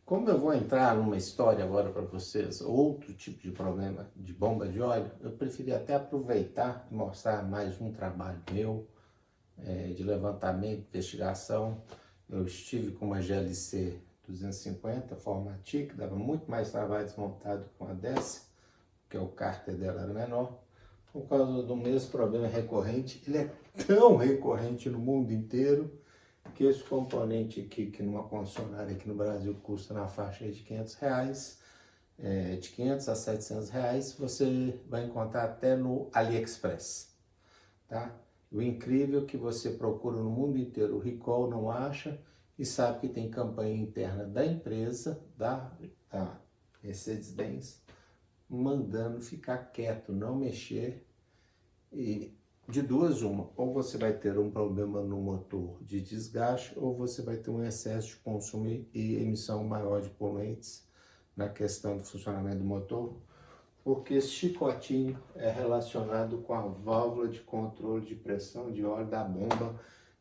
Como eu vou entrar numa história agora para vocês, outro tipo de problema de bomba de óleo, eu preferi até aproveitar e mostrar mais um trabalho meu de levantamento, investigação. Eu estive com uma GLC 250, forma TIC, dava muito mais trabalho desmontado com a dessa, porque o cárter dela era menor, por causa do mesmo problema recorrente. Ele é tão recorrente no mundo inteiro que esse componente aqui, que numa concessionária aqui no Brasil custa na faixa de R$ 500, de 500 a R$ 700, você vai encontrar até no AliExpress, tá? O incrível é que você procura no mundo inteiro o recall, não acha, e sabe que tem campanha interna da empresa, da Mercedes-Benz, mandando ficar quieto, não mexer. E de duas uma, ou você vai ter um problema no motor de desgaste, ou você vai ter um excesso de consumo e emissão maior de poluentes na questão do funcionamento do motor, porque esse chicotinho é relacionado com a válvula de controle de pressão de óleo da bomba,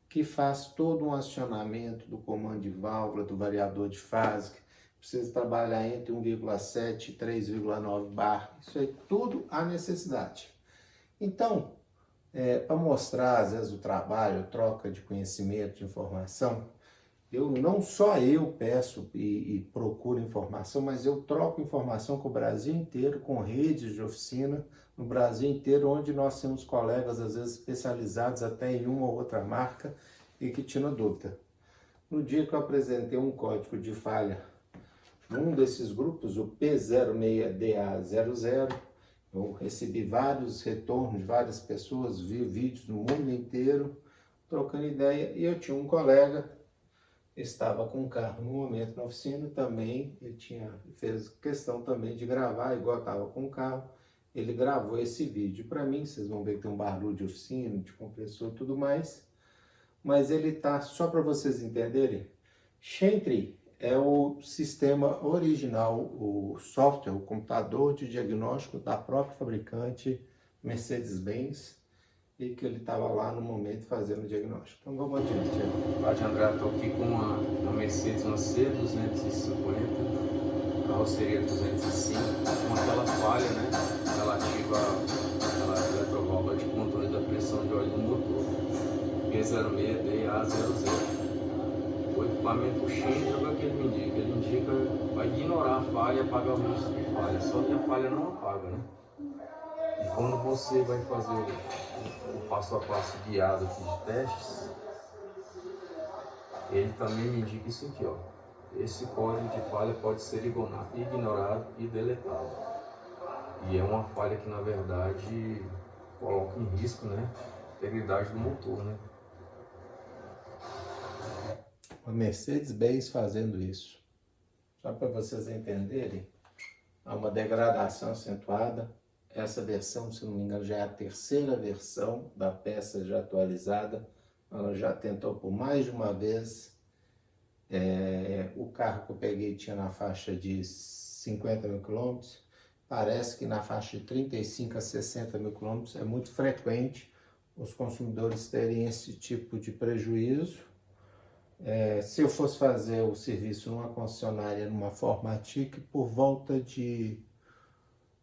que faz todo um acionamento do comando de válvula, do variador de fase, que precisa trabalhar entre 1,7 e 3,9 bar. Isso aí tudo há necessidade. Então, para mostrar, às vezes, o trabalho, troca de conhecimento, de informação, não só eu peço e procuro informação, mas eu troco informação com o Brasil inteiro, com redes de oficina no Brasil inteiro, onde nós temos colegas, às vezes, especializados até em uma ou outra marca e que tiram dúvida. No dia que eu apresentei um código de falha num desses grupos, o P06DA00, eu recebi vários retornos de várias pessoas, vi vídeos no mundo inteiro, trocando ideia, e eu tinha um colega que estava com um carro no momento na oficina também, fez questão também de gravar, igual estava com o carro, ele gravou esse vídeo para mim, vocês vão ver que tem um barulho de oficina, de compressor e tudo mais, mas ele tá, só para vocês entenderem, Sentry é o sistema original, o software, o computador de diagnóstico da própria fabricante Mercedes-Benz, e que ele estava lá no momento fazendo o diagnóstico. Então vamos adiante. Padre André, estou aqui com uma Mercedes, uma C250, carroceria 205, com aquela falha, né, relativa àquela eletroválvula de controle da pressão de óleo do motor, P06DA00. O equipamento Schenker, o que ele me indica? Ele indica, vai ignorar a falha e apagar o registro de falha, só que a falha não apaga, né? E quando você vai fazer o passo a passo guiado aqui de testes, ele também me indica isso aqui, ó. Esse código de falha pode ser ignorado e deletado. E é uma falha que, na verdade, coloca em risco, né, a integridade do motor, né? A Mercedes-Benz fazendo isso. Só para vocês entenderem, há uma degradação acentuada. Essa versão, se não me engano, já é a terceira versão da peça já atualizada. Ela já tentou por mais de uma vez. O carro que eu peguei tinha na faixa de 50 mil quilômetros. Parece que na faixa de 35 a 60 mil quilômetros é muito frequente os consumidores terem esse tipo de prejuízo. Se eu fosse fazer o serviço numa concessionária, numa Formatic, por volta de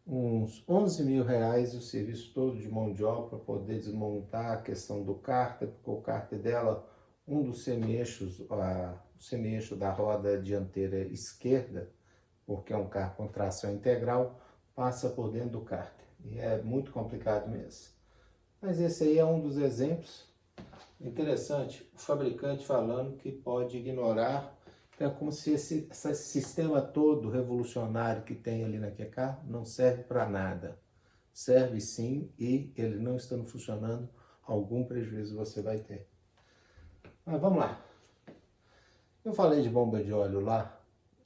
uns R$ 11.000 o serviço todo de mão de obra para poder desmontar a questão do cárter, porque o cárter dela, um dos semi-eixos, o semi-eixo da roda dianteira esquerda, porque é um carro com tração integral, passa por dentro do cárter. E é muito complicado mesmo. Mas esse aí é um dos exemplos. Interessante, o fabricante falando que pode ignorar, é como se esse sistema todo revolucionário que tem ali naquele carro não serve para nada. Serve sim, e ele não estando funcionando, algum prejuízo você vai ter. Mas vamos lá. Eu falei de bomba de óleo lá,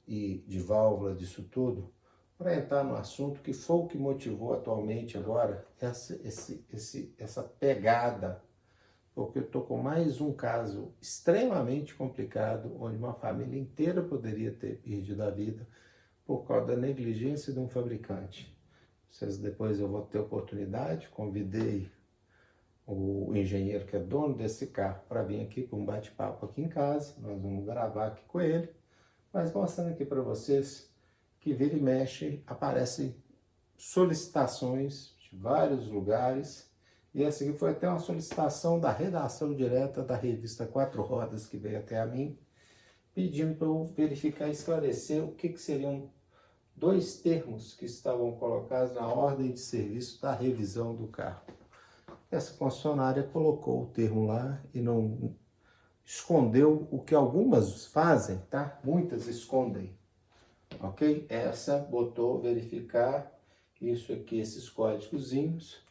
e de válvula, disso tudo, para entrar no assunto que foi o que motivou atualmente agora essa pegada, porque eu estou com mais um caso extremamente complicado, onde uma família inteira poderia ter perdido a vida por causa da negligência de um fabricante. Vocês, depois eu vou ter oportunidade, convidei o engenheiro que é dono desse carro para vir aqui para um bate-papo aqui em casa, nós vamos gravar aqui com ele, Mas mostrando aqui para vocês que vira e mexe, aparecem solicitações de vários lugares. E essa aqui foi até uma solicitação da redação direta da revista Quatro Rodas, que veio até a mim, pedindo para eu verificar e esclarecer o que seriam dois termos que estavam colocados na ordem de serviço da revisão do carro. Essa concessionária colocou o termo lá e não escondeu o que algumas fazem, tá? Muitas escondem, ok? Essa botou verificar isso aqui, esses códigozinhos.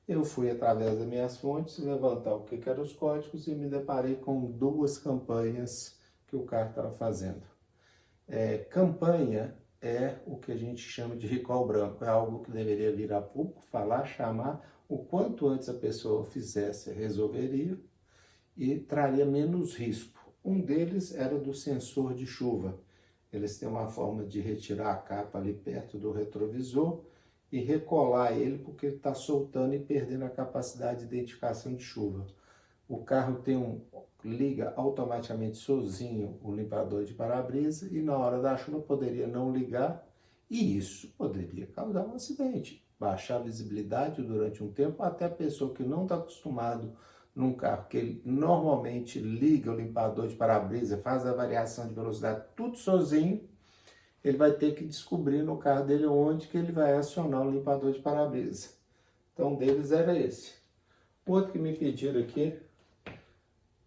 Eu fui através das minhas fontes levantar o que eram os códigos e me deparei com duas campanhas que o carro estava fazendo. Campanha é o que a gente chama de recall branco, é algo que deveria vir a público, falar, chamar, o quanto antes a pessoa fizesse, resolveria e traria menos risco. Um deles era do sensor de chuva. Eles têm uma forma de retirar a capa ali perto do retrovisor e recolar ele porque ele está soltando e perdendo a capacidade de identificação de chuva. O carro liga automaticamente sozinho o limpador de para-brisa e na hora da chuva poderia não ligar e isso poderia causar um acidente, baixar a visibilidade durante um tempo, até a pessoa que não está acostumado num carro que ele normalmente liga o limpador de para-brisa, faz a variação de velocidade tudo sozinho, ele vai ter que descobrir no carro dele onde que ele vai acionar o limpador de para-brisa. Então, um deles era esse. Outro que me pediram aqui,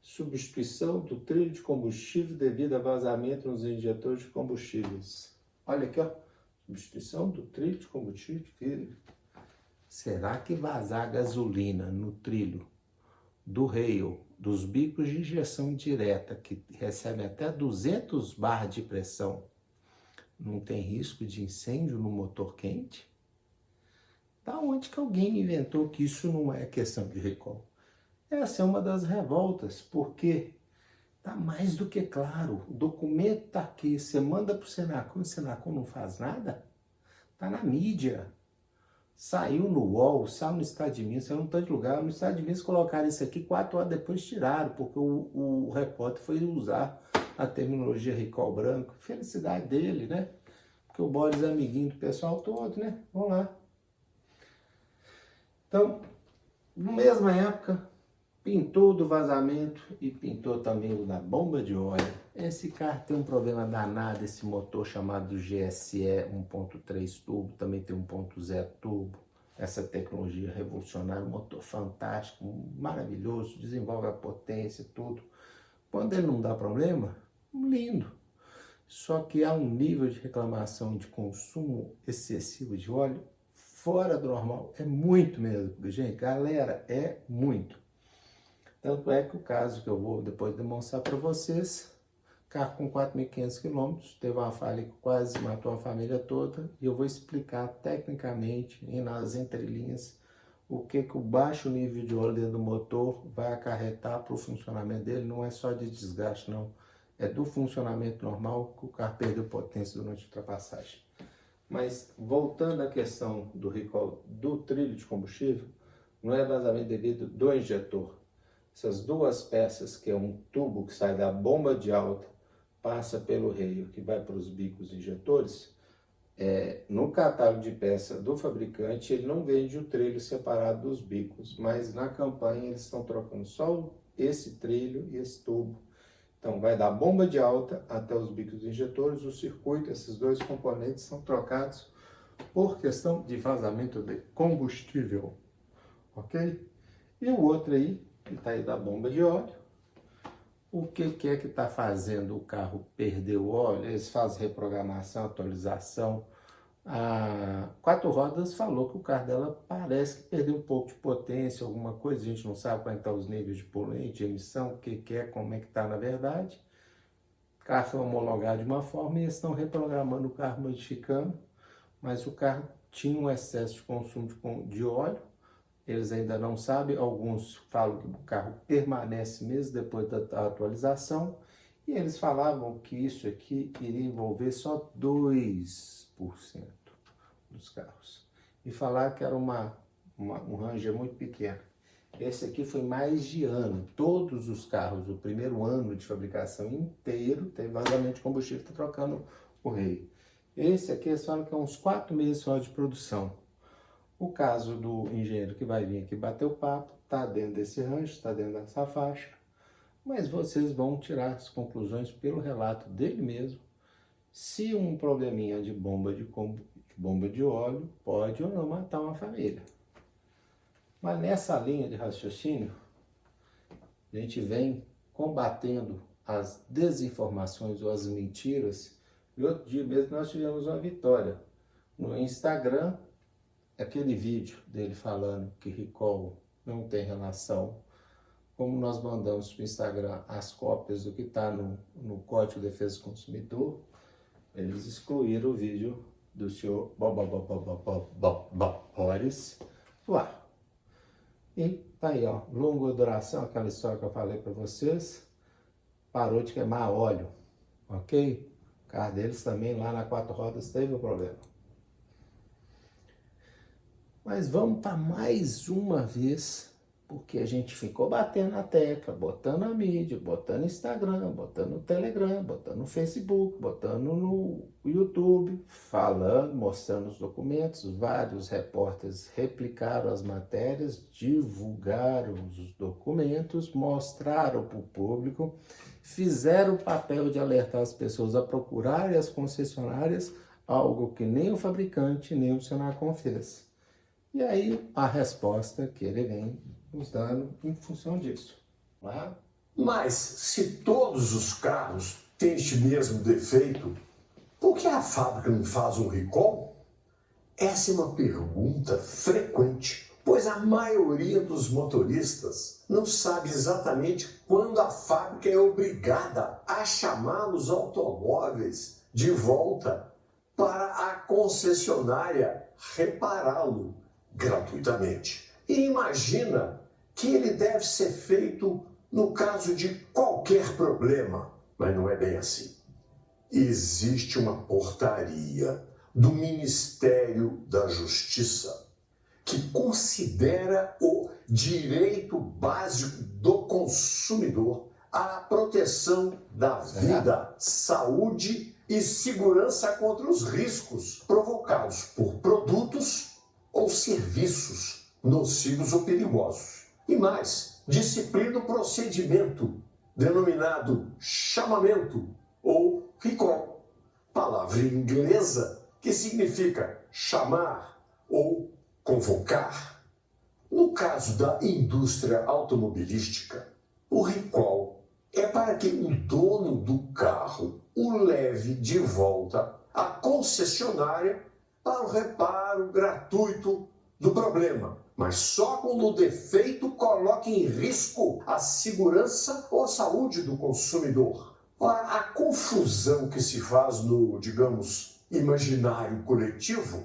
substituição do trilho de combustível devido a vazamento nos injetores de combustíveis. Olha aqui, ó, substituição do trilho de combustível. Será que vazar gasolina no trilho do rail, dos bicos de injeção direta, que recebem até 200 bar de pressão, não tem risco de incêndio no motor quente? Da onde que alguém inventou que isso não é questão de recall? Essa é uma das revoltas, porque está mais do que claro. O documento está aqui, você manda para o Senacom, o Senacom não faz nada? Está na mídia. Saiu no UOL, saiu no Estado de Minas, saiu em tanto lugar. No Estado de Minas colocaram isso aqui, 4 horas depois tiraram, porque o repórter foi usar a terminologia recall branco. Felicidade dele, né? Porque o Boris é amiguinho do pessoal todo, né? Vamos lá. Então, na mesma época, pintou do vazamento e pintou também o da bomba de óleo. Esse carro tem um problema danado, esse motor chamado GSE 1.3 turbo, também tem 1.0 turbo. Essa tecnologia revolucionária, um motor fantástico, maravilhoso, desenvolve a potência, tudo. Quando ele não dá problema, lindo. Só que há um nível de reclamação de consumo excessivo de óleo fora do normal. É muito mesmo, gente, galera, é muito. Tanto é que o caso que eu vou depois demonstrar para vocês, carro com 4.500 km, teve uma falha que quase matou a família toda, e eu vou explicar tecnicamente, nas entrelinhas, o que o baixo nível de óleo dentro do motor vai acarretar para o funcionamento dele. Não é só de desgaste, não. É do funcionamento normal que o carro perdeu potência durante a ultrapassagem. Mas, voltando à questão do recall do trilho de combustível, não é vazamento devido do injetor. Essas duas peças, que é um tubo que sai da bomba de alta, passa pelo reio, que vai para os bicos injetores, no catálogo de peça do fabricante, ele não vende o trilho separado dos bicos, mas na campanha eles estão trocando só esse trilho e esse tubo. Então, vai da bomba de alta até os bicos injetores, o circuito, esses dois componentes são trocados por questão de vazamento de combustível, ok? E o outro aí, que está aí da bomba de óleo, o que é que está fazendo o carro perder o óleo? Eles fazem reprogramação, atualização. A Quatro Rodas falou que o carro dela parece que perdeu um pouco de potência, alguma coisa, a gente não sabe como é que tá os níveis de poluente, de emissão, o que é, como é que está na verdade. O carro foi homologado de uma forma e eles estão reprogramando o carro, modificando, mas o carro tinha um excesso de consumo de óleo. Eles ainda não sabem, alguns falam que o carro permanece mesmo depois da atualização, e eles falavam que isso aqui iria envolver só 2% dos carros. E falar que era um Ranger muito pequeno. Esse aqui foi mais de ano. Todos os carros, o primeiro ano de fabricação inteiro, teve vazamento de combustível, está trocando o rei. Esse aqui, eles falam que é uns 4 meses só de produção. O caso do engenheiro que vai vir aqui bater o papo, está dentro desse rancho, está dentro dessa faixa. Mas vocês vão tirar as conclusões pelo relato dele mesmo. Se um probleminha de bomba de óleo pode ou não matar uma família. Mas nessa linha de raciocínio, a gente vem combatendo as desinformações ou as mentiras. E outro dia mesmo nós tivemos uma vitória. No Instagram, aquele vídeo dele falando que recall não tem relação. Como nós mandamos para o Instagram as cópias do que está no Código de Defesa do Consumidor, eles excluíram o vídeo do senhor Boris do ar. E tá aí, ó, longa duração, aquela história que eu falei para vocês, parou de queimar óleo, ok? O carro deles também, lá na 4 rodas, teve um problema. Mas vamos para mais uma vez, porque a gente ficou batendo na tecla, botando na mídia, botando no Instagram, botando no Telegram, botando no Facebook, botando no YouTube, falando, mostrando os documentos. Vários repórteres replicaram as matérias, divulgaram os documentos, mostraram para o público, fizeram o papel de alertar as pessoas a procurarem as concessionárias, algo que nem o fabricante nem o Senacom fez. E aí a resposta que ele vem nos dando em função disso. Não é? Mas se todos os carros têm este mesmo defeito, por que a fábrica não faz um recall? Essa é uma pergunta frequente, pois a maioria dos motoristas não sabe exatamente quando a fábrica é obrigada a chamar os automóveis de volta para a concessionária repará-lo gratuitamente. E imagina que ele deve ser feito no caso de qualquer problema, mas não é bem assim. Existe uma portaria do Ministério da Justiça que considera o direito básico do consumidor à proteção da vida, saúde e segurança contra os riscos provocados por produtos ou serviços nocivos ou perigosos. E mais, disciplina o procedimento denominado chamamento ou recall, palavra inglesa que significa chamar ou convocar. No caso da indústria automobilística, o recall é para que o dono do carro o leve de volta à concessionária para o reparo gratuito do problema, mas só quando o defeito coloque em risco a segurança ou a saúde do consumidor. Ora, a confusão que se faz no, digamos, imaginário coletivo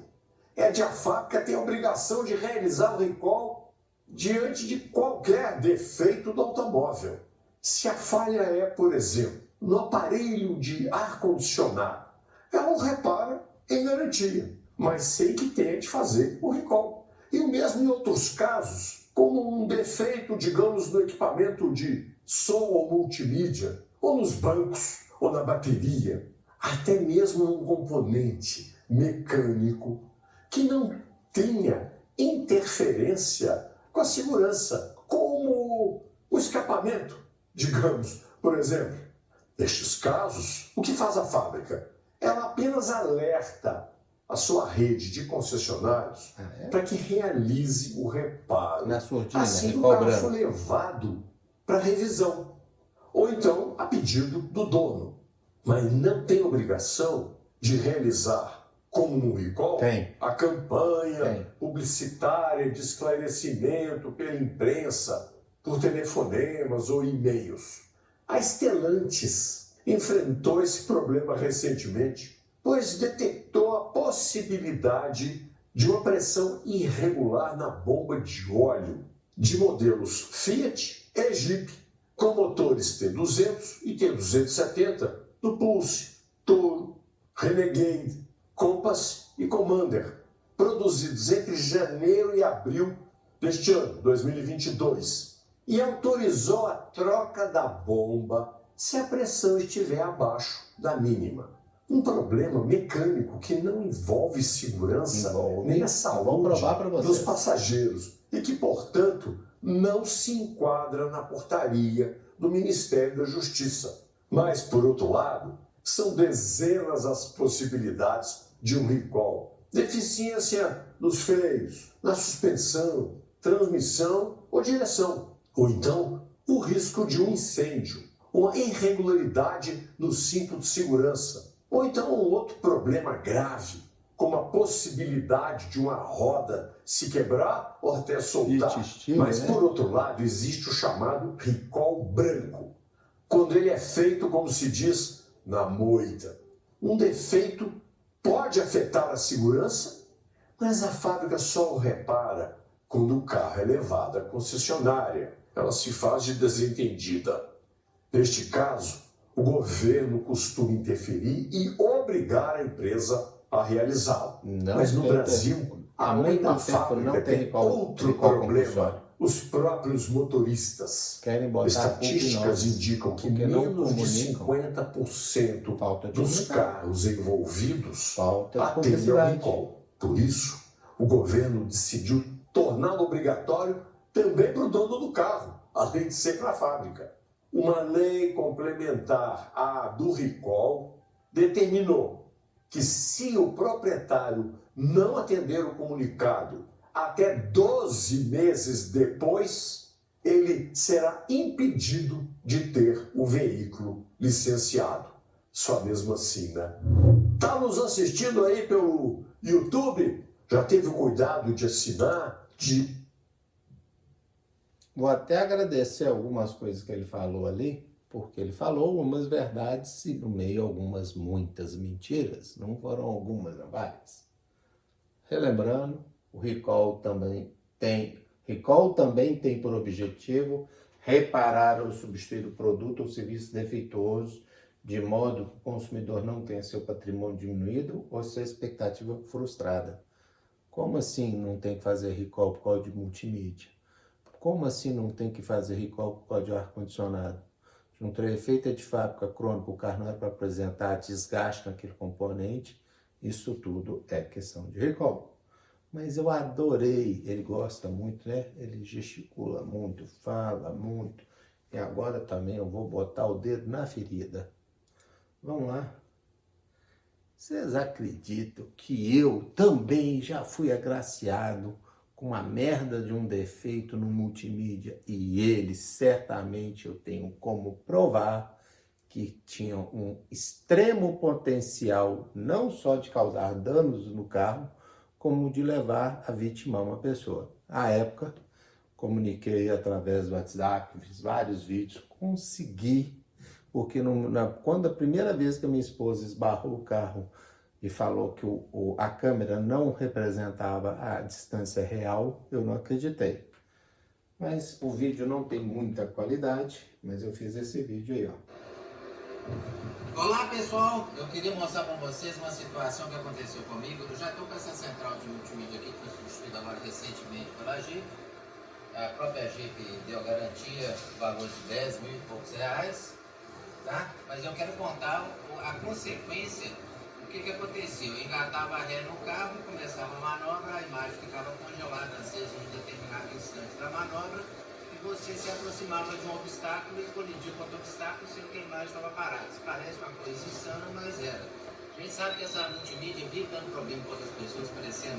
é de a fábrica ter a obrigação de realizar o recall diante de qualquer defeito do automóvel. Se a falha é, por exemplo, no aparelho de ar-condicionado, ela o repara em garantia, mas sem que tenha de fazer o recall. E o mesmo em outros casos, como um defeito, digamos, no equipamento de som ou multimídia, ou nos bancos, ou na bateria, até mesmo um componente mecânico que não tenha interferência com a segurança, como o escapamento, digamos, por exemplo. Nestes casos, o que faz a fábrica? Ela apenas alerta a sua rede de concessionários para que realize o reparo Na surdina, assim que o carro for levado para revisão, ou então a pedido do dono. Mas não tem obrigação de realizar, como no recall, a campanha publicitária de esclarecimento pela imprensa, por telefonemas ou e-mails. A Stellantis enfrentou esse problema recentemente, pois detectou a possibilidade de uma pressão irregular na bomba de óleo de modelos Fiat e Jeep, com motores T200 e T270 do Pulse, Toro, Renegade, Compass e Commander, produzidos entre janeiro e abril deste ano, 2022, e autorizou a troca da bomba se a pressão estiver abaixo da mínima. Um problema mecânico que não envolve segurança nem a saúde dos passageiros e que, portanto, não se enquadra na portaria do Ministério da Justiça. Mas, por outro lado, são dezenas as possibilidades de um recall. Deficiência nos freios, na suspensão, transmissão ou direção. Ou então, o risco de um incêndio, uma irregularidade no cinto de segurança. Ou então um outro problema grave, como a possibilidade de uma roda se quebrar ou até soltar. Mas, por outro lado, existe o chamado recall branco, quando ele é feito, como se diz, na moita. Um defeito pode afetar a segurança, mas a fábrica só o repara quando o carro é levado à concessionária. Ela se faz de desentendida. Neste caso, o governo costuma interferir e obrigar a empresa a realizá-lo. Mas no Brasil, além da fábrica, tem outro problema. Os próprios motoristas. Estatísticas indicam que menos de 50% dos carros envolvidos atendem ao recall. Por isso, o governo decidiu torná-lo obrigatório também para o dono do carro, além de ser para a fábrica. Uma lei complementar à do recall determinou que, se o proprietário não atender o comunicado até 12 meses depois, ele será impedido de ter o veículo licenciado. Só mesmo assim, né? Tá nos assistindo aí pelo YouTube? Já teve o cuidado de assinar? Vou até agradecer algumas coisas que ele falou ali, porque ele falou algumas verdades e no meio algumas muitas mentiras. Não foram algumas, não várias. Relembrando, o recall também tem por objetivo reparar ou substituir o produto ou serviço defeituoso, de modo que o consumidor não tenha seu patrimônio diminuído ou sua expectativa frustrada. Como assim não tem que fazer recall por causa de multimídia? Como assim não tem que fazer recall por causa de ar-condicionado? Junto ao efeito de fábrica crônico, o carro não é para apresentar desgaste naquele componente, isso tudo é questão de recall. Mas eu adorei, ele gosta muito, né? Ele gesticula muito, fala muito. E agora também eu vou botar o dedo na ferida. Vamos lá. Vocês acreditam que eu também já fui agraciado com uma merda de um defeito no multimídia? E ele, certamente, eu tenho como provar que tinha um extremo potencial, não só de causar danos no carro, como de levar a vítima a uma pessoa. À época, comuniquei através do WhatsApp, fiz vários vídeos, consegui, porque quando a primeira vez que a minha esposa esbarrou o carro e falou que a câmera não representava a distância real, eu não acreditei. Mas o vídeo não tem muita qualidade, mas eu fiz esse vídeo aí, ó. Olá pessoal, eu queria mostrar para vocês uma situação que aconteceu comigo. Eu já estou com essa central de multimídia aqui, que foi substituída agora recentemente pela Jeep. A própria Jeep deu garantia, valor de 10 mil e poucos reais, tá? Mas eu quero contar a consequência, o que aconteceu. Eu engatava a ré no carro, começava a manobra, a imagem ficava congelada, às vezes em um determinado instante da manobra, você se aproximava de um obstáculo e colidia com outro obstáculo, sendo que a imagem estava parada. Isso parece uma coisa insana, mas era. A gente sabe que essa multimídia vive dando problema com outras pessoas, parecendo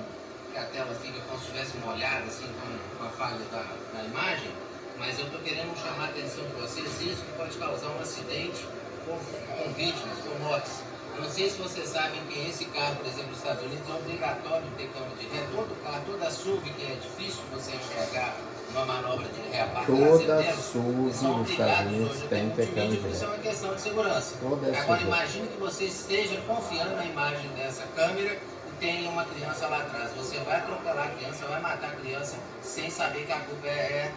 que a tela fica como se estivesse molhada, assim, com a falha da imagem, mas eu estou querendo chamar a atenção de vocês, isso que pode causar um acidente com vítimas, com mortes. Eu não sei se vocês sabem que esse carro, por exemplo, nos Estados Unidos, é obrigatório ter câmera de ré. Todo carro, toda SUV que é difícil você enxergar uma manobra de ré para trás, toda SUV nos Estados Unidos tem que ter câmera de ré. Isso é uma questão de segurança. Agora imagine que você esteja confiando na imagem dessa câmera e tem uma criança lá atrás. Você vai atropelar a criança, vai matar a criança sem saber que a culpa é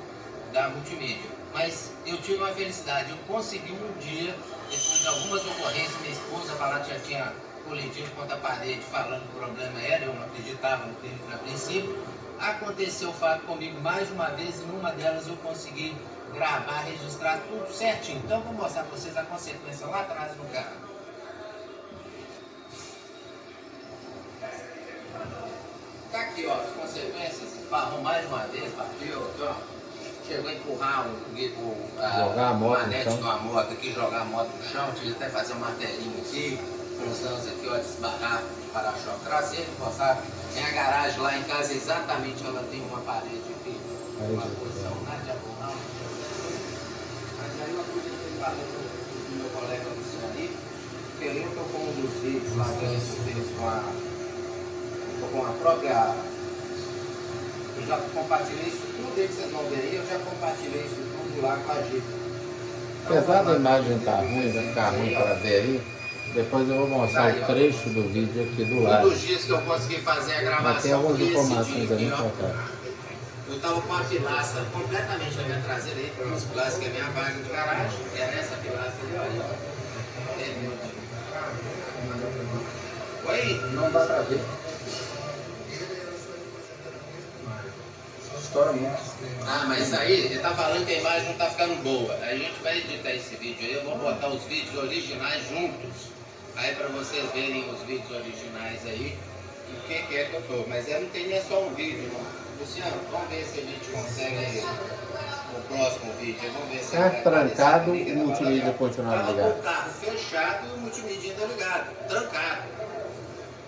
da multimídia. Mas eu tive uma felicidade, eu consegui um dia, depois de algumas ocorrências, minha esposa falar que já tinha colidindo contra a parede, falando que o problema era, eu não acreditava a princípio. Aconteceu o fato comigo mais de uma vez, e numa delas eu consegui gravar, registrar tudo certinho. Então eu vou mostrar para vocês a consequência lá atrás no carro. Tá aqui, ó, as consequências. Barrou mais de uma vez, bateu, aqui, ó. Chegou a empurrar jogar a moto manete de uma moto aqui, jogar a moto no chão, tive até fazer um martelinho aqui, uns anos aqui, ó, desbarrar o para-choque traseiro, mostrar. Tem a garagem lá em casa, exatamente, ela tem uma parede aqui, uma posição na diagonal. Mas aí eu acredito falando do meu colega Luciano ali, que eu estou com um dos vídeos lá que a gente fez com a própria. Eu já compartilhei isso tudo aí que vocês vão ver aí, eu já compartilhei isso tudo lá com a Jeep. Apesar da imagem estar ruim, vai ficar ruim para ver aí, depois eu vou mostrar o trecho do vídeo aqui do lado. Um dos dias que eu consegui fazer a gravação. Mas tem algumas informações ali importantes. Eu estava com a pilastra completamente na minha traseira aí, com os pilastras que é a minha vaga de garagem, é essa pilastra ali, ó. Oi? Não dá pra ver. Estoura muito. Ah, mas isso aí, ele tá falando que a imagem não tá ficando boa. A gente vai editar esse vídeo aí, eu vou botar os vídeos originais juntos. Aí pra vocês verem os vídeos originais aí, o que é que eu tô. Mas não tem nem só um vídeo, não. Luciano, vamos ver se a gente consegue o próximo vídeo. Vamos ver se Carro trancado, o multimídia continuar ligado. O carro fechado e o multimídia ainda ligado, trancado.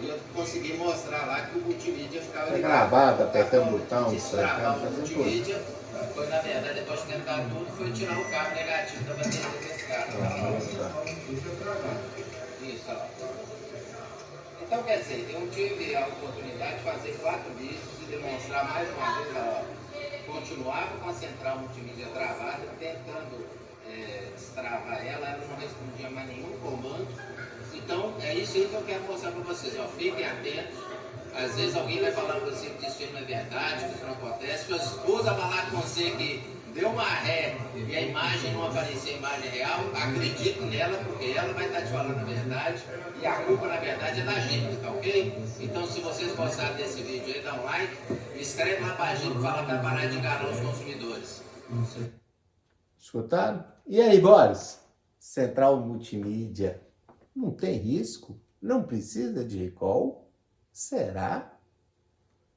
E eu consegui mostrar lá que o multimídia ficava ligado. Gravado, apertando o botão, destravar o fazendo tudo. multimídia. Foi, na verdade, depois de tentar tudo, foi tirar o carro negativo da bateria desse carro. Isso, ó. Então, quer dizer, eu tive a oportunidade de fazer 4 vídeos e demonstrar mais uma vez, ó, continuava com a central multimídia travada, tentando destravar ela não respondia mais nenhum comando. Então, é isso aí que eu quero mostrar para vocês, ó, fiquem atentos. Às vezes alguém vai falar para você que isso não é verdade, que isso não acontece. Sua esposa vai lá com você que deu uma ré e a imagem não apareceu, a imagem real, acredite nela, porque ela vai estar te falando a verdade e a culpa, na verdade, é da gente, tá ok? Então, se vocês gostaram desse vídeo aí, dá um like, escreve lá pra gente, fala para parar de enganar os consumidores. Escutaram? E aí, Boris? Central multimídia não tem risco? Não precisa de recall? Será?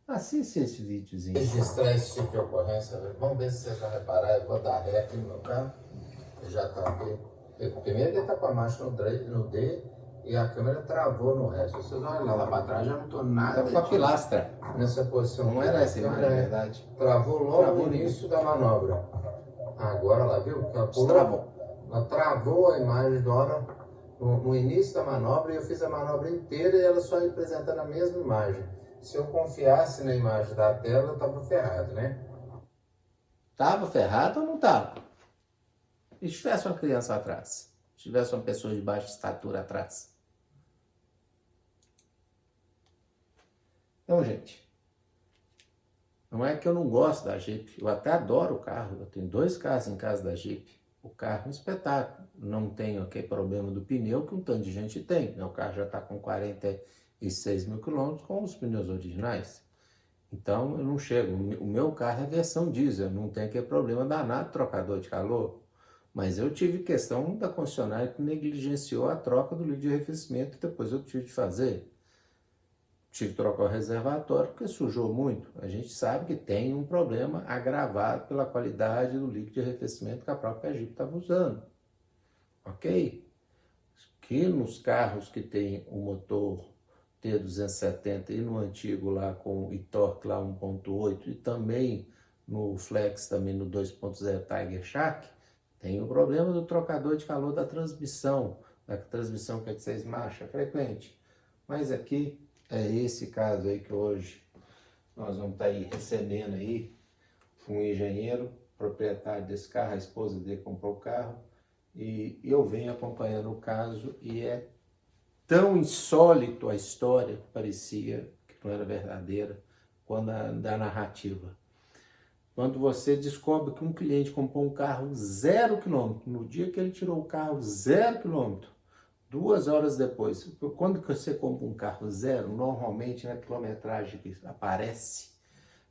Assiste esse videozinho. Registrar esse tipo de ocorrência, vamos ver se vocês vão reparar. Eu vou dar ré aqui no meu carro, já está aqui. Primeiro ele está com a marcha no D e a câmera travou no resto. Vocês olham lá para trás, já não estou nada. Estava com a pilastra. Nessa posição. Não era essa imagem, na verdade. Travou logo no início da manobra. Agora lá, viu? Ela travou a imagem da hora no início da manobra e eu fiz a manobra inteira e ela só representando a mesma imagem. Se eu confiasse na imagem da tela, eu estava ferrado, né? Estava ferrado ou não estava? E se tivesse uma criança atrás? Se tivesse uma pessoa de baixa estatura atrás? Então, gente, não é que eu não gosto da Jeep. Eu até adoro o carro. Eu tenho 2 carros em casa da Jeep. O carro é um espetáculo. Não tenho aquele problema do pneu que um tanto de gente tem. Meu carro já está com 46 mil quilômetros com os pneus originais. Então eu não chego. O meu carro é versão diesel. Não tem aquele problema danado trocador de calor. Mas eu tive questão da concessionária que negligenciou a troca do líquido de arrefecimento. Depois eu tive de fazer. Tive que trocar o reservatório porque sujou muito. A gente sabe que tem um problema agravado pela qualidade do líquido de arrefecimento que a própria Jeep estava usando. Ok? Que nos carros que tem o motor T270 e no antigo lá com o e-torque lá 1.8 e também no Flex, também no 2.0 Tiger Shark, tem o problema do trocador de calor da transmissão que é de 6 marchas, frequente. Mas aqui é esse caso aí que hoje nós vamos estar aí recebendo aí um engenheiro, proprietário desse carro, a esposa dele comprou o carro, e eu venho acompanhando o caso e é tão insólito a história que parecia que não era verdadeira, quando da narrativa. Quando você descobre que um cliente comprou um carro 0 km, no dia que ele tirou o carro 0 km, 2 horas depois, quando que você compra um carro zero, normalmente na quilometragem que aparece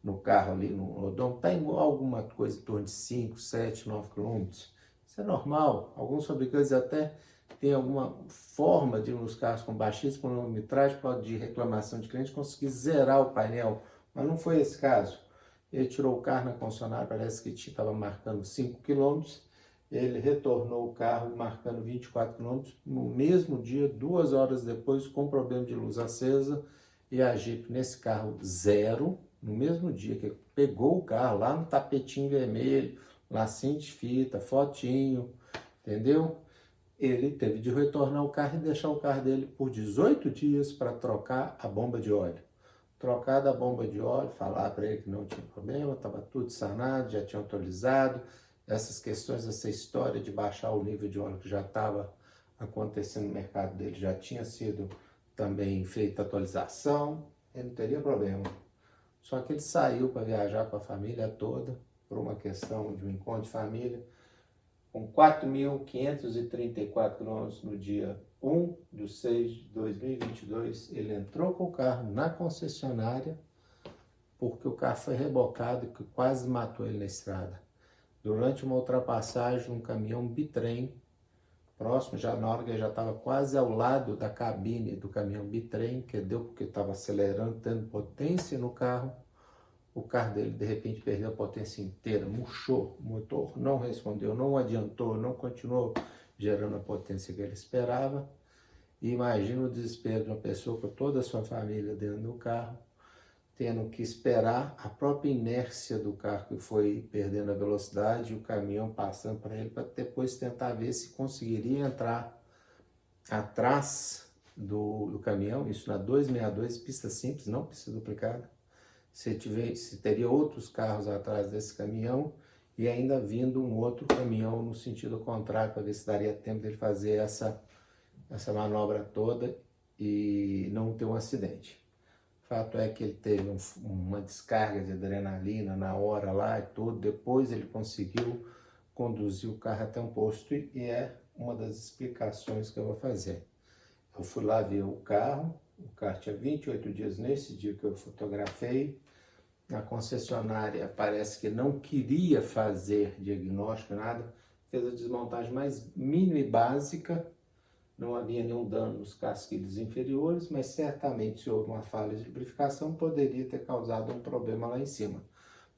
no carro ali no odômetro, está em alguma coisa em torno de 5, 7, 9 quilômetros. Isso é normal. Alguns fabricantes até têm alguma forma de, nos carros com baixíssima quilometragem, de reclamação de cliente, conseguir zerar o painel, mas não foi esse caso. Ele tirou o carro na concessionária, parece que estava marcando 5 quilômetros, ele retornou o carro marcando 24 quilômetros, no mesmo dia, 2 horas depois, com problema de luz acesa, e a Jeep nesse carro zero, no mesmo dia que pegou o carro lá no tapetinho vermelho, lacinho de fita, fotinho, entendeu? Ele teve de retornar o carro e deixar o carro dele por 18 dias para trocar a bomba de óleo. Trocar da bomba de óleo, falar para ele que não tinha problema, estava tudo sanado, já tinha atualizado. Essas questões, essa história de baixar o nível de óleo que já estava acontecendo no mercado dele, já tinha sido também feita atualização, ele não teria problema. Só que ele saiu para viajar com a família toda, por uma questão de um encontro de família, com 4.534 quilômetros no dia 1 de 6 de 2022, ele entrou com o carro na concessionária, porque o carro foi rebocado e quase matou ele na estrada. Durante uma ultrapassagem, um caminhão bitrem, próximo, já na hora que ele já estava quase ao lado da cabine do caminhão bitrem, que deu porque estava acelerando, tendo potência no carro, o carro dele de repente perdeu a potência inteira, murchou, o motor não respondeu, não adiantou, não continuou gerando a potência que ele esperava. E imagina o desespero de uma pessoa com toda a sua família dentro do carro, tendo que esperar a própria inércia do carro que foi perdendo a velocidade e o caminhão passando para ele, para depois tentar ver se conseguiria entrar atrás do caminhão, isso na 262, pista simples, não pista duplicada. Se teria outros carros atrás desse caminhão e ainda vindo um outro caminhão no sentido contrário, para ver se daria tempo dele fazer essa manobra toda e não ter um acidente. Fato é que ele teve uma descarga de adrenalina na hora lá e tudo, depois ele conseguiu conduzir o carro até um posto e é uma das explicações que eu vou fazer. Eu fui lá ver o carro tinha 28 dias nesse dia que eu fotografei, a concessionária parece que não queria fazer diagnóstico, nada, fez a desmontagem mais mínima e básica, não havia nenhum dano nos casquilhos inferiores, mas certamente se houve uma falha de lubrificação, poderia ter causado um problema lá em cima.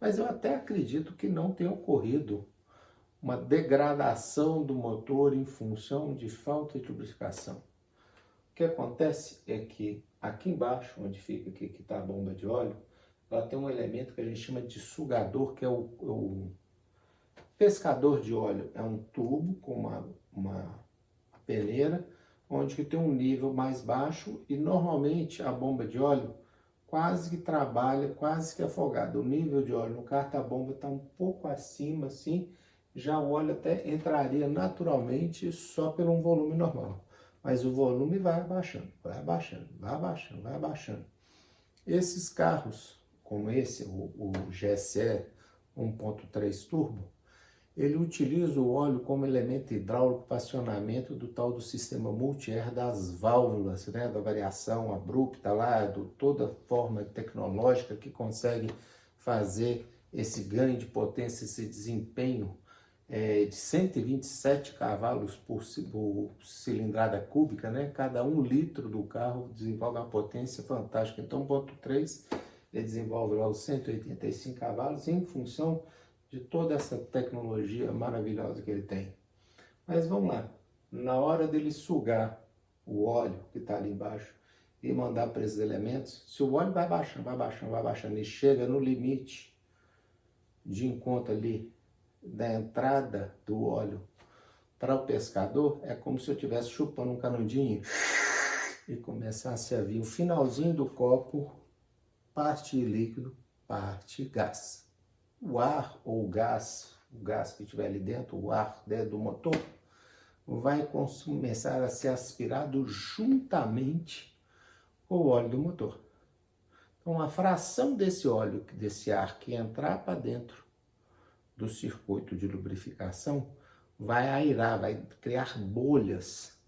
Mas eu até acredito que não tenha ocorrido uma degradação do motor em função de falta de lubrificação. O que acontece é que aqui embaixo, onde fica aqui que está a bomba de óleo, ela tem um elemento que a gente chama de sugador, que é o pescador de óleo. É um tubo com uma peneira, onde que tem um nível mais baixo e normalmente a bomba de óleo quase que trabalha, quase que afogada. O nível de óleo no carro, a bomba está um pouco acima, assim, já o óleo até entraria naturalmente só pelo um volume normal. Mas o volume vai abaixando, vai abaixando, vai abaixando, vai abaixando. Esses carros, como esse, o GSE 1.3 Turbo, ele utiliza o óleo como elemento hidráulico para acionamento do tal do sistema multi-air das válvulas, né, da variação abrupta lá, toda forma tecnológica que consegue fazer esse ganho de potência, esse desempenho de 127 cavalos por cilindrada cúbica, né? Cada 1 litro do carro desenvolve uma potência fantástica. Então, 1.3, ele desenvolve lá os 185 cavalos em função de toda essa tecnologia maravilhosa que ele tem. Mas vamos lá, na hora dele sugar o óleo que está ali embaixo e mandar para esses elementos, se o óleo vai baixando, vai baixando, vai baixando e chega no limite de encontro ali da entrada do óleo para o pescador, é como se eu estivesse chupando um canudinho e começasse a vir o finalzinho do copo, parte líquido, parte gás. O ar ou o gás que estiver ali dentro, o ar dentro do motor, vai começar a ser aspirado juntamente com o óleo do motor. Então, a fração desse óleo, desse ar que entrar para dentro do circuito de lubrificação, vai airar, vai criar bolhas.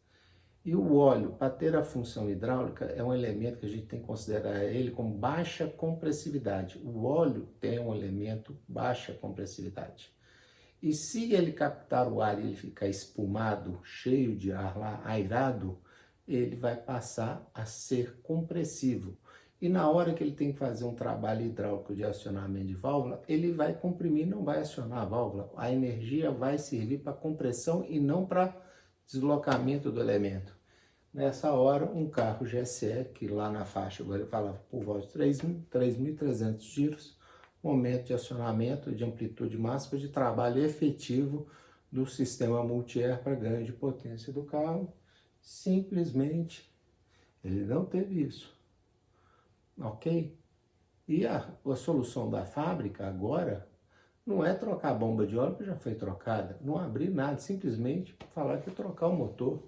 E o óleo, para ter a função hidráulica, é um elemento que a gente tem que considerar ele com baixa compressividade. O óleo tem um elemento baixa compressividade. E se ele captar o ar e ele ficar espumado, cheio de ar lá, airado, ele vai passar a ser compressivo. E na hora que ele tem que fazer um trabalho hidráulico de acionamento de válvula, ele vai comprimir, não vai acionar a válvula. A energia vai servir para compressão e não para deslocamento do elemento. Nessa hora, um carro GSE, que lá na faixa agora ele falava por volta de 3.300 giros, momento de acionamento de amplitude máxima de trabalho efetivo do sistema multi-air para ganho de potência do carro. Simplesmente, ele não teve isso. Ok? E a solução da fábrica agora não é trocar a bomba de óleo que já foi trocada, não abrir nada, simplesmente falar que é trocar o motor.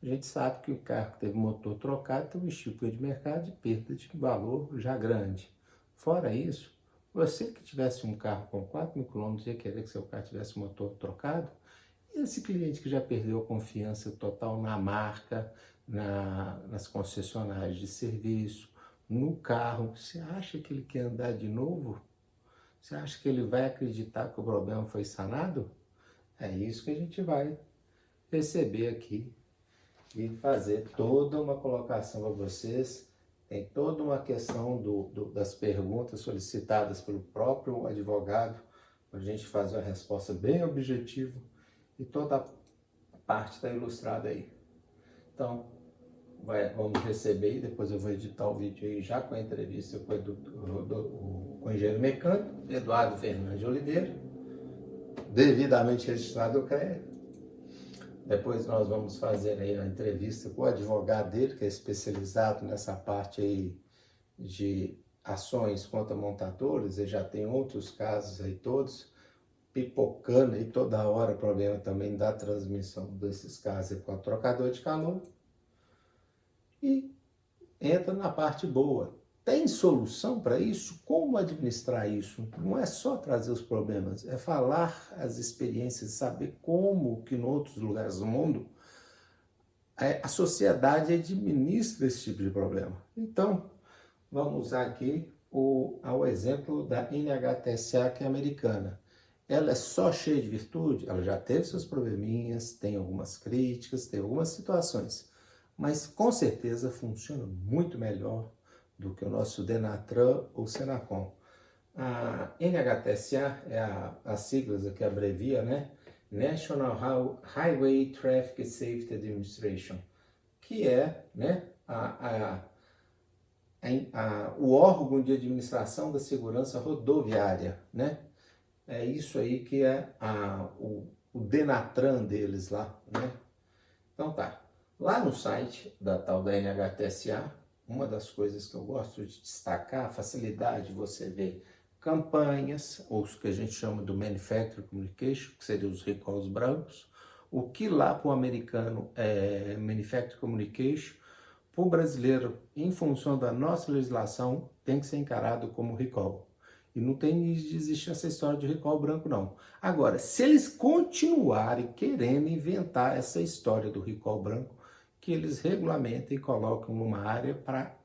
A gente sabe que o carro que teve motor trocado tem um estímulo de mercado de perda de valor já grande. Fora isso, você que tivesse um carro com 4.000 km ia querer que seu carro tivesse motor trocado? E esse cliente que já perdeu a confiança total na marca, nas concessionárias de serviço, no carro, você acha que ele quer andar de novo? Você acha que ele vai acreditar que o problema foi sanado? É isso que a gente vai receber aqui e fazer toda uma colocação para vocês. Tem toda uma questão das perguntas solicitadas pelo próprio advogado, para a gente fazer uma resposta bem objetiva, e toda a parte está ilustrada aí. Então, vamos receber, e depois eu vou editar o vídeo aí já com a entrevista com o engenheiro mecânico, Eduardo Fernandes de Oliveira, devidamente registrado o CREA. Depois nós vamos fazer aí a entrevista com o advogado dele, que é especializado nessa parte aí de ações contra montadores. Ele já tem outros casos aí todos, pipocando aí toda hora, problema também da transmissão desses casos aí com o trocador de calor. E entra na parte boa. Tem solução para isso? Como administrar isso? Não é só trazer os problemas, é falar as experiências, saber como que em outros lugares do mundo a sociedade administra esse tipo de problema. Então, vamos usar aqui o exemplo da NHTSA, que é americana. Ela é só cheia de virtude? Ela já teve seus probleminhas, tem algumas críticas, tem algumas situações, mas com certeza funciona muito melhor do que o nosso Denatran ou Senacom. A NHTSA é as siglas que abrevia, né? National Highway Traffic Safety Administration, que é, né, o órgão de administração da segurança rodoviária, né? É isso aí que é o Denatran deles lá, né? Então tá, lá no site da tal da NHTSA, uma das coisas que eu gosto de destacar, a facilidade de você ver campanhas, ou o que a gente chama do Manufacturer Communication, que seriam os recalls brancos, o que lá para o americano é Manufacturer Communication, para o brasileiro, em função da nossa legislação, tem que ser encarado como recall. E não tem de existir essa história de recall branco, não. Agora, se eles continuarem querendo inventar essa história do recall branco, que eles regulamentem e colocam numa área para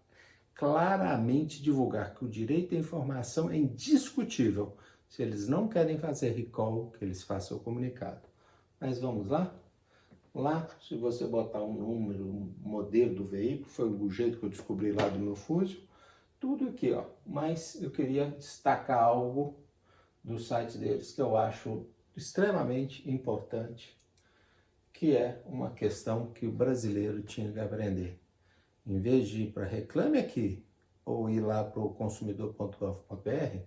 claramente divulgar que o direito à informação é indiscutível. Se eles não querem fazer recall, que eles façam o comunicado. Mas vamos lá? Lá, se você botar um número, um modelo do veículo, foi o jeito que eu descobri lá do meu Fusion, tudo aqui, ó. Mas eu queria destacar algo do site deles que eu acho extremamente importante, que é uma questão que o brasileiro tinha que aprender. Em vez de ir para Reclame Aqui ou ir lá para o consumidor.gov.br,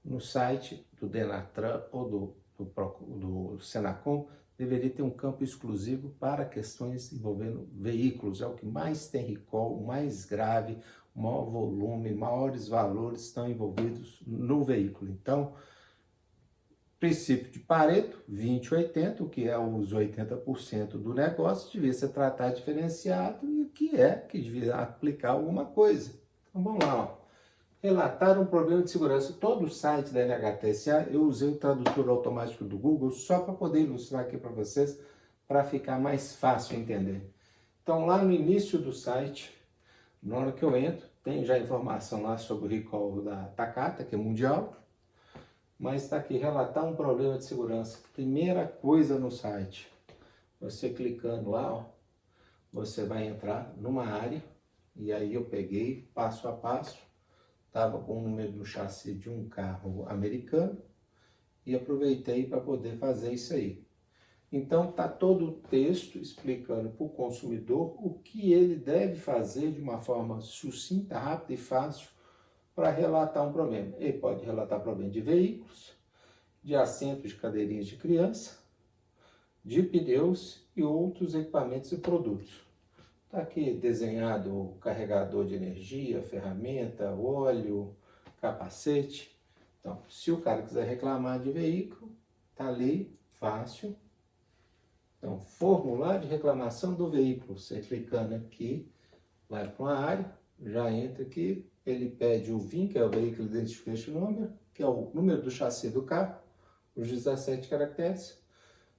no site do Denatran ou do Senacom, deveria ter um campo exclusivo para questões envolvendo veículos. É o que mais tem recall, o mais grave, o maior volume, maiores valores estão envolvidos no veículo. Então, princípio de Pareto, 20-80, o que é os 80% do negócio, devia ser tratado diferenciado e o que devia aplicar alguma coisa. Então vamos lá, ó. Relatar um problema de segurança. Todo o site da NHTSA, eu usei o tradutor automático do Google só para poder ilustrar aqui para vocês, para ficar mais fácil entender. Então, lá no início do site, na hora que eu entro, tem já informação lá sobre o recall da Takata, que é mundial, mas está aqui, relatar um problema de segurança. Primeira coisa no site, você clicando lá, ó, você vai entrar numa área, e aí eu peguei passo a passo, estava com o número do chassi de um carro americano, e aproveitei para poder fazer isso aí. Então está todo o texto explicando para o consumidor o que ele deve fazer de uma forma sucinta, rápida e fácil para relatar um problema. Ele pode relatar problema de veículos, de assentos de cadeirinhas de criança, de pneus e outros equipamentos e produtos. Está aqui desenhado o carregador de energia, ferramenta, óleo, capacete. Então, se o cara quiser reclamar de veículo, está ali, fácil. Então, formulário de reclamação do veículo. Você clicando aqui, vai para uma área, já entra aqui, ele pede o VIN, que é o Vehicle Identification Number, que é o número do chassi do carro, os 17 caracteres.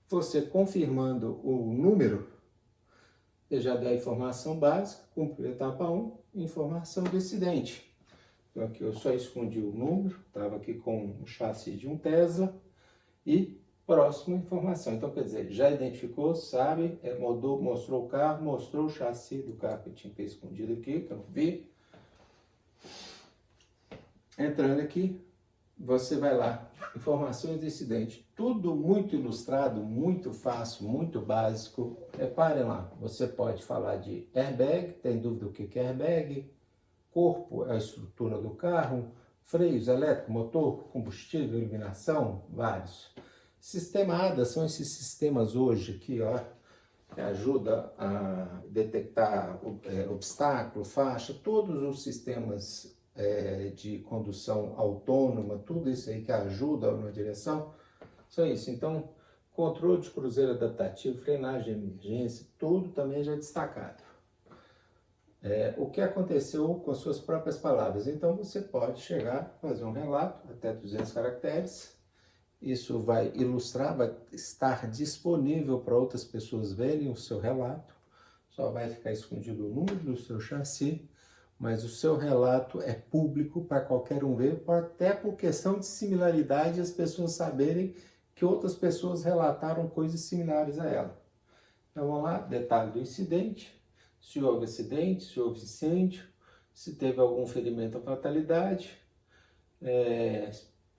Você confirmando o número, ele já dá a informação básica, cumpriu a etapa 1, informação do acidente. Então aqui eu só escondi o número, estava aqui com o chassi de um Tesla e próxima informação. Então quer dizer, já identificou, sabe, mostrou o carro, mostrou o chassi do carro que eu tinha escondido aqui, que eu não vi. Entrando aqui, você vai lá, informações do acidente, tudo muito ilustrado, muito fácil, muito básico. Reparem lá, você pode falar de airbag, tem dúvida o que é airbag, corpo é a estrutura do carro, freios, elétrico, motor, combustível, iluminação, vários. Sistema ADA são esses sistemas hoje aqui, ó, que ajuda a detectar obstáculo, faixa, todos os sistemas de condução autônoma, tudo isso aí que ajuda na direção, são isso. Então, controle de cruzeiro adaptativo, frenagem de emergência, tudo também já é destacado. O que aconteceu com as suas próprias palavras. Então, você pode chegar, fazer um relato, até 200 caracteres, isso vai ilustrar, vai estar disponível para outras pessoas verem o seu relato, só vai ficar escondido o número do seu chassi, mas o seu relato é público para qualquer um ver, até por questão de similaridade, as pessoas saberem que outras pessoas relataram coisas similares a ela. Então vamos lá, detalhe do incidente, se houve acidente, se houve incêndio, se teve algum ferimento ou fatalidade,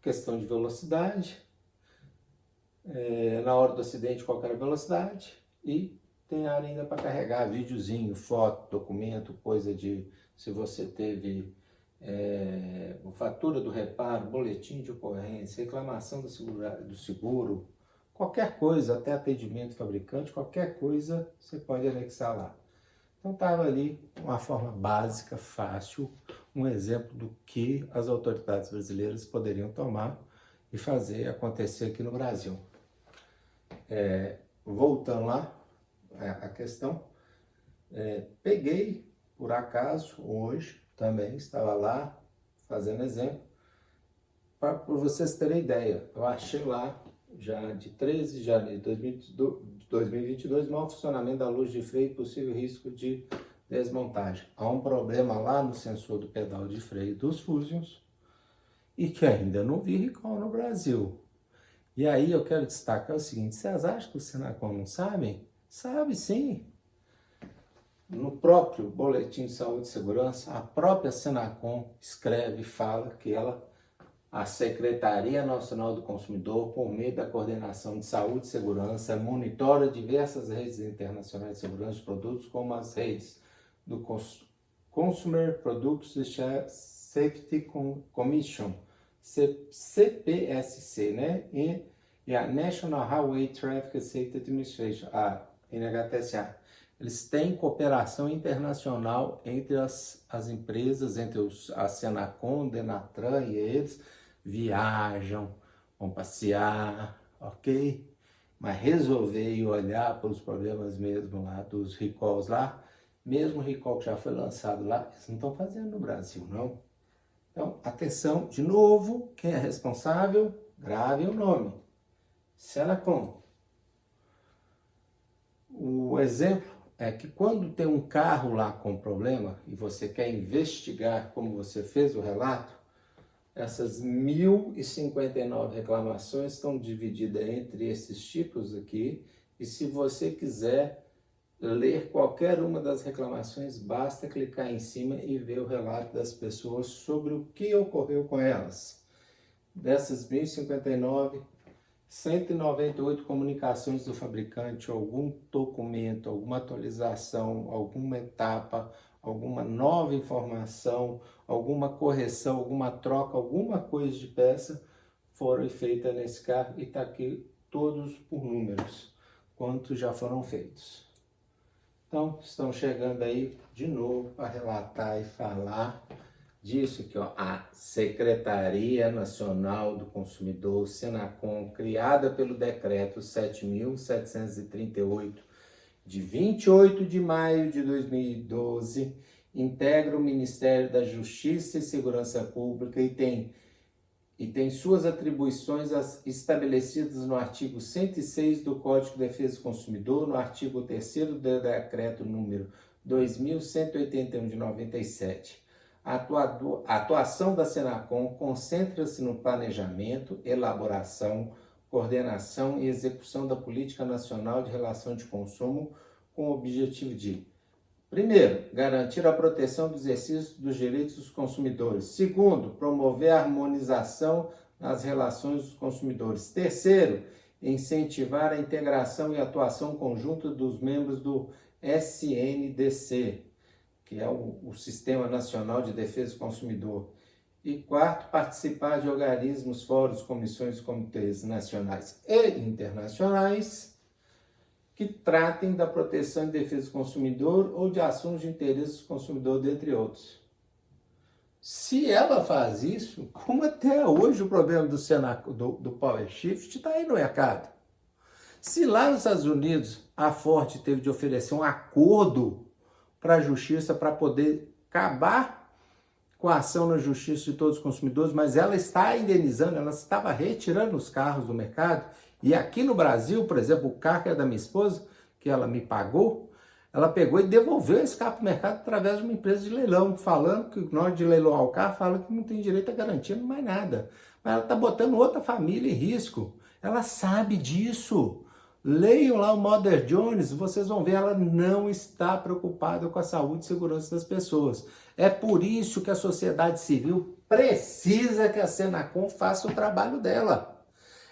questão de velocidade, na hora do acidente qual era a velocidade, e tem área ainda para carregar, videozinho, foto, documento, coisa de se você teve fatura do reparo, boletim de ocorrência, reclamação do seguro, qualquer coisa, até atendimento fabricante, qualquer coisa você pode anexar lá. Então estava ali uma forma básica, fácil, um exemplo do que as autoridades brasileiras poderiam tomar e fazer acontecer aqui no Brasil. Voltando lá, a questão, peguei, por acaso, hoje, também estava lá, fazendo exemplo, para vocês terem ideia, eu achei lá, já de 13 de janeiro de 2022, mau funcionamento da luz de freio e possível risco de desmontagem. Há um problema lá no sensor do pedal de freio dos Fusions, e que ainda não vi recall no Brasil. E aí eu quero destacar o seguinte, vocês acham que o Senacom não sabem? Sabe sim. No próprio Boletim de Saúde e Segurança, a própria Senacom escreve e fala que a Secretaria Nacional do Consumidor, por meio da Coordenação de Saúde e Segurança, monitora diversas redes internacionais de segurança de produtos, como as redes do Consumer Products Safety Commission, CPSC, né? E a National Highway Traffic Safety Administration, a NHTSA. Eles têm cooperação internacional entre as empresas, entre a Senacom, Denatran e eles, viajam, vão passear, ok? Mas resolver e olhar para os problemas mesmo lá, dos recalls lá, mesmo o recall que já foi lançado lá, eles não estão fazendo no Brasil, não. Então, atenção, de novo, quem é responsável, grave o nome. Senacom. O exemplo é que quando tem um carro lá com problema e você quer investigar como você fez o relato, essas 1.059 reclamações estão divididas entre esses tipos aqui, e se você quiser ler qualquer uma das reclamações, basta clicar em cima e ver o relato das pessoas sobre o que ocorreu com elas. Dessas 1.059, 198 comunicações do fabricante, algum documento, alguma atualização, alguma etapa, alguma nova informação, alguma correção, alguma troca, alguma coisa de peça foram feitas nesse carro, e está aqui todos por números, quantos já foram feitos. Então, estão chegando aí de novo para relatar e falar disso aqui, ó, a Secretaria Nacional do Consumidor, Senacom, criada pelo Decreto 7.738, de 28 de maio de 2012, integra o Ministério da Justiça e Segurança Pública e tem suas atribuições estabelecidas no artigo 106 do Código de Defesa do Consumidor, no artigo 3º do Decreto número 2.181 de 97. A atuação da Senacom concentra-se no planejamento, elaboração, coordenação e execução da Política Nacional de Relação de Consumo, com o objetivo de: primeiro, garantir a proteção do exercício dos direitos dos consumidores. Segundo, promover a harmonização nas relações dos consumidores. Terceiro, incentivar a integração e atuação conjunta dos membros do SNDC, que é o Sistema Nacional de Defesa do Consumidor. E quarto, participar de organismos, fóruns, comissões e comitês nacionais e internacionais que tratem da proteção e defesa do consumidor ou de assuntos de interesse do consumidor, dentre outros. Se ela faz isso, como até hoje o problema do Power Shift está aí no mercado. Se lá nos Estados Unidos a Ford teve de oferecer um acordo para a justiça para poder acabar com a ação na justiça de todos os consumidores, mas ela está indenizando, ela estava retirando os carros do mercado. E aqui no Brasil, por exemplo, o carro que é da minha esposa, que ela me pagou, ela pegou e devolveu esse carro para o mercado através de uma empresa de leilão, falando que na hora de leiloar o carro, fala que não tem direito a garantia, não mais nada. Mas ela está botando outra família em risco. Ela sabe disso. Leiam lá o Mother Jones, vocês vão ver, ela não está preocupada com a saúde e segurança das pessoas. É por isso que a sociedade civil precisa que a Senacom faça o trabalho dela.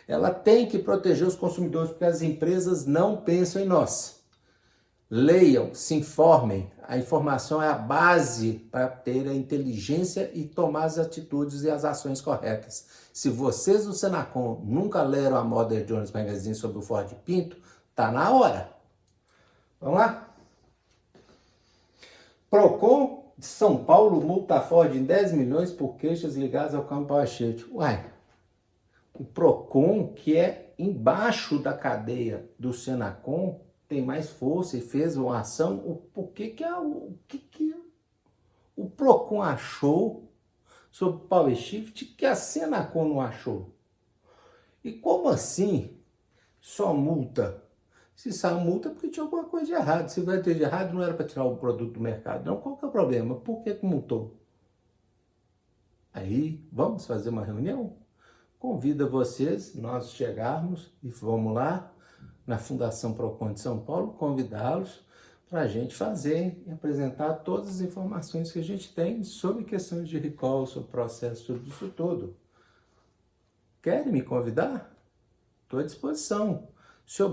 Ela tem que proteger os consumidores, porque as empresas não pensam em nós. Leiam, se informem. A informação é a base para ter a inteligência e tomar as atitudes e as ações corretas. Se vocês do Senacom nunca leram a Mother Jones Magazine sobre o Ford Pinto, tá na hora. Vamos lá? Procon de São Paulo multa a Ford em 10 milhões por queixas ligadas ao campo Power Shift. Uai, o Procon, que é embaixo da cadeia do Senacom, tem mais força e fez uma ação. O que o Procon achou sobre o Power Shift que a Senacom não achou? E como assim só multa? Se saiu multa, porque tinha alguma coisa de errado. Se vai ter de errado, não era para tirar o produto do mercado. Não, qual que é o problema? Por que multou? Aí, vamos fazer uma reunião? Convido vocês, nós chegarmos e vamos lá na Fundação Procon de São Paulo, convidá-los para a gente fazer e apresentar todas as informações que a gente tem sobre questões de recall, sobre processo, sobre isso tudo. Querem me convidar? Estou à disposição. O senhor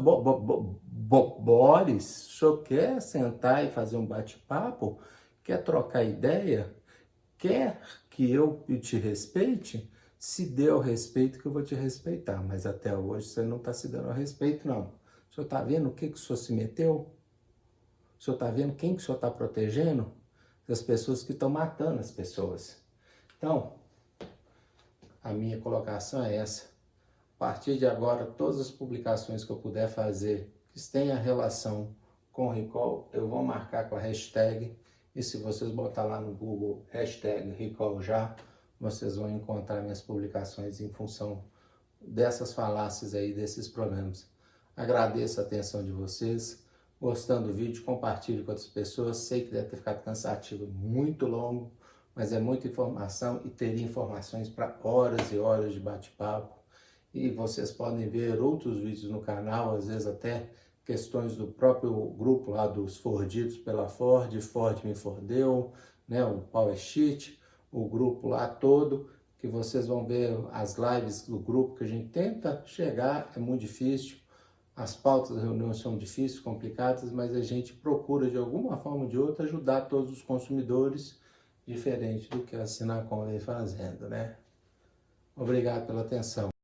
Boris, o senhor quer sentar e fazer um bate-papo? Quer trocar ideia? Quer que eu te respeite? Se dê o respeito que eu vou te respeitar, mas até hoje você não está se dando a respeito, não. O senhor está vendo o que o senhor se meteu? O senhor está vendo quem que o senhor está protegendo? As pessoas que estão matando as pessoas. Então, a minha colocação é essa. A partir de agora, todas as publicações que eu puder fazer que tenham relação com recall, eu vou marcar com a hashtag. E se vocês botar lá no Google, hashtag recall já, vocês vão encontrar minhas publicações em função dessas falácias aí, desses problemas. Agradeço a atenção de vocês. gostando do vídeo, compartilhe com outras pessoas. Sei que deve ter ficado cansativo, muito longo, mas é muita informação e teria informações para horas e horas de bate-papo. E vocês podem ver outros vídeos no canal, às vezes até questões do próprio grupo lá dos Fordidos pela Ford, Ford me fordeu, né, o Power Sheet, o grupo lá todo, que vocês vão ver as lives do grupo que a gente tenta chegar, é muito difícil, as pautas das reuniões são difíceis, complicadas, mas a gente procura de alguma forma ou de outra ajudar todos os consumidores, diferente do que a Sinacom vem fazendo, né? Obrigado pela atenção.